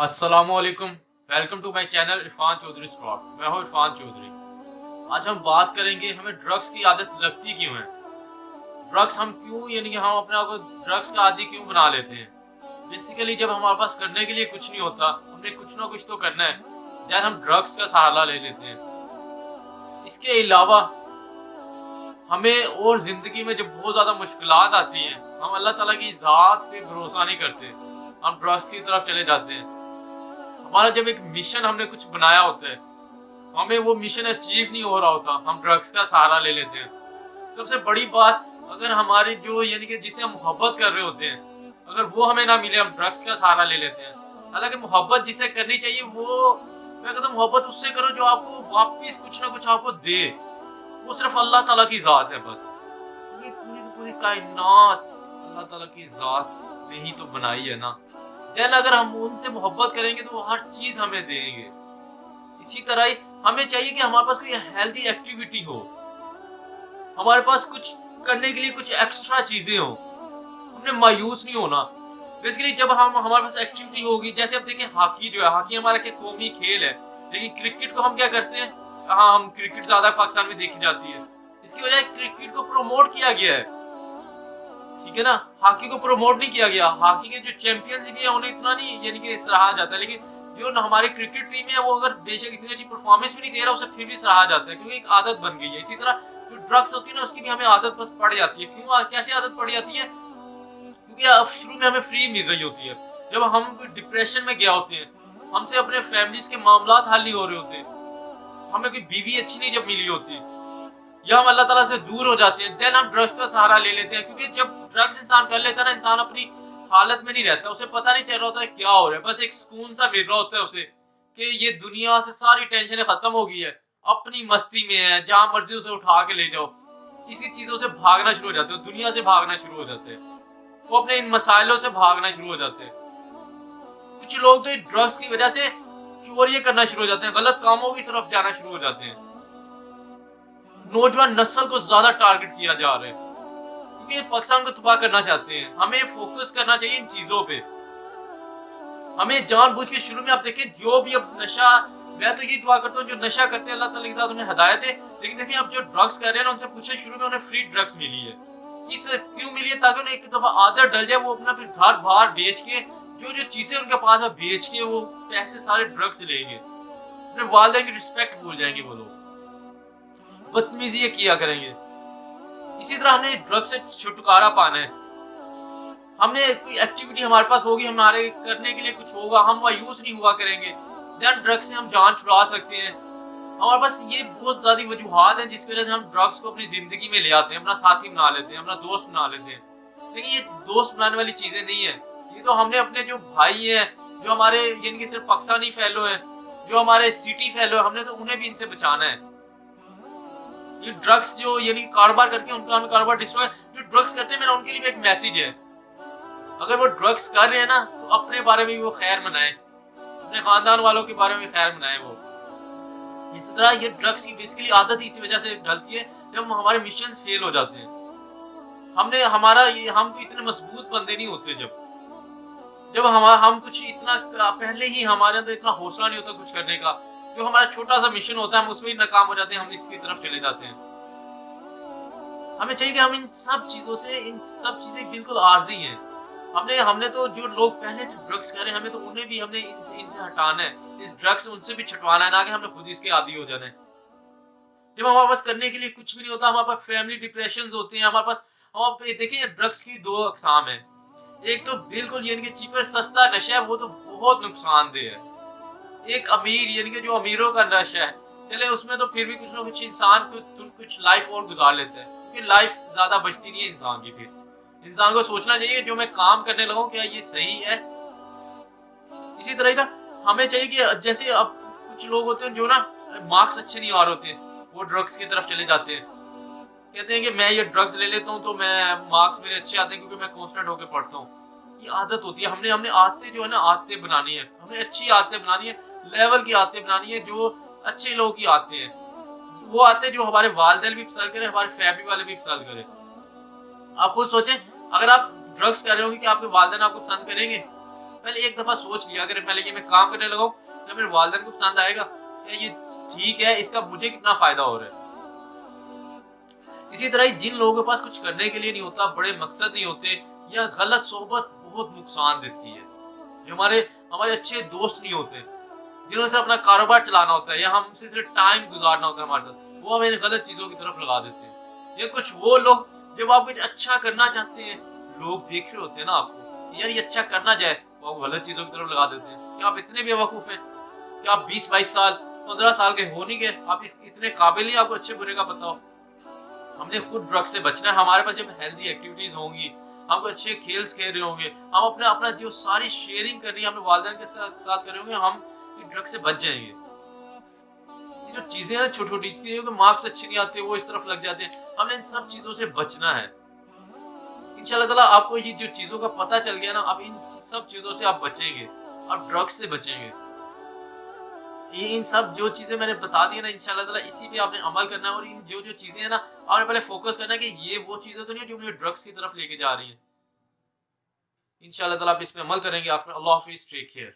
अस्सलाम वालेकुम। Welcome to my channel Irfan Chaudhary stock. मैं हूँ इरफान चौधरी। आज हम बात करेंगे हमें ड्रग्स की आदत लगती क्यों है। ड्रग्स हम क्यों यानी कि हम अपने आप को ड्रग्स का आदी क्यों बना लेते हैं। बेसिकली जब हमारे पास करने के लिए कुछ नहीं होता, हमने कुछ ना कुछ तो करना है, देन हम ड्रग्स का सहारा ले लेते हैं। इसके अलावा हमें और जिंदगी में जब बहुत ज्यादा मुश्किलात आती हैं, हम अल्लाह ताला की ज़ात पे भरोसा नहीं करते, हम ड्रग्स की तरफ चले जाते हैं। हमारा जब एक मिशन हमने कुछ बनाया होता है, हमें वो मिशन अचीव नहीं हो रहा होता, हम ड्रग्स का सहारा ले लेते हैं। सबसे बड़ी बात, अगर हमारे जो यानी कि जिसे हम मोहब्बत कर रहे होते हैं, अगर वो हमें ना मिले, हम ड्रग्स का सहारा ले लेते हैं। हालांकि मोहब्बत जिसे करनी चाहिए वो, मैं कहता हूँ मोहब्बत उससे करो जो आपको वापिस कुछ ना कुछ आपको दे। वो सिर्फ अल्लाह ताला की जात है बस। ये पूरी की पूरी कायनात अल्लाह ताला की जात ने ही तो बनाई है ना। देन अगर हम उनसे मोहब्बत करेंगे तो वो हर चीज हमें देंगे। इसी तरह ही हमें चाहिए कि हमारे पास कोई हेल्दी एक्टिविटी हो, हमारे पास कुछ करने के लिए कुछ एक्स्ट्रा चीजें हो, हमने मायूस नहीं होना। बेसिकली जब हम हमारे पास एक्टिविटी होगी, जैसे अब देखें हॉकी जो है, हॉकी हमारा क्या कौमी खेल है, लेकिन क्रिकेट को हम क्या करते हैं, हाँ हम क्रिकेट ज्यादा पाकिस्तान में देखी जाती है। इसकी वजह क्रिकेट को प्रमोट किया गया है, ठीक है ना। हॉकी को प्रमोट नहीं किया गया। हॉकी के जो चैंपियंस भी है उन्हें इतना नहीं यानी कि सराहा जाता है, लेकिन जो हमारी क्रिकेट टीम है वो अगर बेशक इतनी अच्छी परफॉर्मेंस भी नहीं दे रहा, उसे फिर भी सराहा जाता है क्योंकि एक आदत बन गई है। इसी तरह जो ड्रग्स होती है ना, उसकी भी हमें आदत बस पड़ जाती है। क्यों, कैसे आदत पड़ जाती है? क्योंकि अब शुरू में हमें फ्री मिल रही होती है। जब हम कोई डिप्रेशन में गया होते हैं, हमसे अपने फैमिलीज के मामलात हल नहीं हो रहे होते, हमें कोई बीवी अच्छी नहीं जब मिली होती, या हम अल्लाह ताला से दूर हो जाते हैं, देन हम ड्रग्स का सहारा ले लेते हैं। क्योंकि जब ड्रग्स इंसान कर लेता है ना, इंसान अपनी हालत में नहीं रहता, उसे पता नहीं चल रहा होता है क्या हो रहा है, बस एक सुकून सा मिल रहा होता है उसे कि ये दुनिया से सारी टेंशनें खत्म हो गई है, अपनी मस्ती में है, जहां मर्जी उसे उठा के ले जाओ। इसी चीजों से भागना शुरू हो जाते हो, दुनिया से भागना शुरू हो जाते हैं, वो अपने इन मसाइलों से भागना शुरू हो जाते हैं। कुछ लोग तो ड्रग्स की वजह से चोरियां करना शुरू हो जाते हैं, गलत कामों की तरफ जाना शुरू हो जाते हैं। नौजवान नस्ल को ज्यादा टारगेट किया जा रहा है क्योंकि पाकिस्तान को तबाह करना चाहते हैं। हमें फोकस करना चाहिए इन चीजों पे। हमें जानबूझ के शुरू में आप देखें, जो भी अब नशा, मैं तो ये दुआ करता हूँ जो नशा करते हैं अल्लाह ताला के साथ उन्हें हिदायत है। लेकिन देखिए अब जो ड्रग्स कर रहे हैं ना, उनसे पूछे शुरू में उन्हें फ्री ड्रग्स मिली है, किस क्यों मिली है? ताकि उन्हें एक दफा आदत डल जाए, वो अपना फिर घर बाहर बेच के जो जो चीजें उनके पास है बेच के वो पैसे सारे ड्रग्स लेंगे, अपने वालिदैन की रिस्पेक्ट भूल जाएंगे, वो लोग बदतमीजी किया करेंगे। इसी तरह हमने ड्रग्स से छुटकारा पाना है। हमने कोई एक्टिविटी हमारे पास होगी, हमारे करने के लिए कुछ होगा, हम मायूस नहीं हुआ करेंगे, देन ड्रग्स से हम जान छुड़ा सकते हैं। हमारे पास ये बहुत ज्यादा वजूहात हैं जिसकी वजह से हम ड्रग्स को अपनी जिंदगी में ले आते हैं, अपना साथी बना लेते हैं, अपना दोस्त बना लेते हैं। लेकिन ये दोस्त बनाने वाली चीजें नहीं है। ये तो हमने अपने जो भाई हैं, जो हमारे यानी कि सिर्फ पाकिस्तानी फैलो हैं, जो हमारे सिटी फैलो है, हमने तो उन्हें भी इनसे बचाना है। ये ड्रग्स जो यानी कारोबार करके उनका हमें कारोबार डिस्ट्रॉय, जो ड्रग्स करते हैं, मेरा उनके लिए भी एक मैसेज है। अगर वो ड्रग्स कर रहे हैं ना, तो अपने बारे में भी वो खैर मनाएं, अपने खानदान वालों के बारे में भी खैर मनाएं वो। इसी तरह ये ड्रग्स की बेसिकली आदत ही इसी वजह से डलती है जब हमारे मिशंस फेल हो जाते हैं। हमने हमारा ये, हम तो इतने मजबूत बंदे नहीं होते जब हम कुछ इतना पहले ही हमारे अंदर इतना हौसला नहीं होता कुछ करने का। जो हमारा छोटा सा मिशन होता है हम उसमें ही नाकाम हो जाते हैं, हम इसकी तरफ चले जाते हैं। हमें चाहिए कि हम इन सब चीजों से, इन सब चीजें बिल्कुल आर्जी हैं। हमने तो जो लोग पहले से ड्रग्स कर रहे हैं, हमें तो उन्हें भी हमने इनसे हटाना है, इस ड्रग्स उनसे भी छुटवाना है, ना कि हमने खुद इसके आदी हो जाना है। जब हमारे पास करने के लिए कुछ भी नहीं होता, हमारे पास फैमिली डिप्रेशन होते हैं, हमारे पास, हम देखिए ड्रग्स की दो अकसाम है। एक तो बिल्कुल यानी कि चीपर सस्ता नशा है, वो तो बहुत नुकसानदेह है। एक अमीर यानी कि जो अमीरों का नशा है, चले उसमें तो फिर भी कुछ ना कुछ इंसान कुछ लाइफ और गुजार लेता है, क्योंकि लाइफ ज्यादा बचती नहीं है इंसान की। फिर इंसान को सोचना चाहिए जो मैं काम करने लगा हूँ क्या ये सही है। इसी तरह ना हमें चाहिए कि जैसे अब कुछ लोग होते हैं जो ना मार्क्स अच्छे नहीं आ रहे होते, वो ड्रग्स की तरफ चले जाते हैं, कहते हैं कि मैं ये ड्रग्स ले लेता हूँ तो मैं मार्क्स मेरे अच्छे आते हैं क्योंकि मैं कॉन्स्टेंट होकर पढ़ता हूँ। ये आदत होती है। हमने आदतें जो है ना, आदतें बनानी है, हमें अच्छी आदतें बनानी है, लेवल की आदतें बनानी है, जो अच्छे लोगों की आदतें हैं, वो आदतें जो हमारे वालिदैन भी पसंद करें, हमारे फैमिली वाले भी पसंद करें। आप खुद सोचें, अगर आप ड्रग्स कर रहे होंगे कि आपके वालिदैन आपको पसंद करेंगे? पहले एक दफा सोच लिया अगर पहले ये मैं काम करने लगाऊं तो मेरे वालिदैन को पसंद आएगा, क्या ये ठीक है, इसका मुझे कितना फायदा हो रहा है। इसी तरह ही जिन लोगों के पास कुछ करने के लिए नहीं होता, बड़े मकसद नहीं होते, या गलत सोहबत बहुत नुकसान देती है। जो हमारे हमारे अच्छे दोस्त नहीं होते, जिन्होंने सिर्फ अपना कारोबार चलाना होता है या हमसे सिर्फ टाइम गुजारना होता है हमारे साथ, वो हमें गलत चीजों की तरफ लगा देते हैं। या कुछ वो लोग जब आप कुछ अच्छा करना चाहते हैं, लोग देख रहे होते हैं ना आपको कि यार ये अच्छा करना जाए, तो आप गलत चीजों की तरफ लगा देते हैं। क्या आप इतने बेवकूफ हैं? क्या आप 20-22 साल 15 साल के हो नहीं गए, आप इतने काबिल नहीं आपको अच्छे बुरे का पता हो? हमने खुद ड्रग से बचना है। हमारे पास जब हेल्दी एक्टिविटीज होंगी, हम अच्छे खेल खेल रहे होंगे, हम अपने अपना जो सारी शेयरिंग कर रही है अपने वालिदैन के साथ कर रहे होंगे, हम ड्रग से बच जाएंगे। ये जो चीजें हैं छोटी छोटी, क्योंकि मार्क्स अच्छे नहीं आते वो इस तरफ लग जाते हैं, हमने इन सब चीजों से बचना है। इंशाल्लाह ताला आपको ये जो चीजों का पता चल गया ना, आप इन सब चीजों से आप बचेंगे, आप ड्रग्स से बचेंगे। ये इन सब जो चीजें मैंने बता दी है ना, इंशाल्लाह ताला इसी पे आपने अमल करना है। और इन जो जो चीजें हैं ना, आपने पहले फोकस करना है कि ये वो चीजें तो नहीं है जो मुझे ड्रग्स की तरफ लेके जा रही हैं। इंशाल्लाह ताला आप इस पे अमल करेंगे। आप अल्लाह हाफिज, टेक केयर।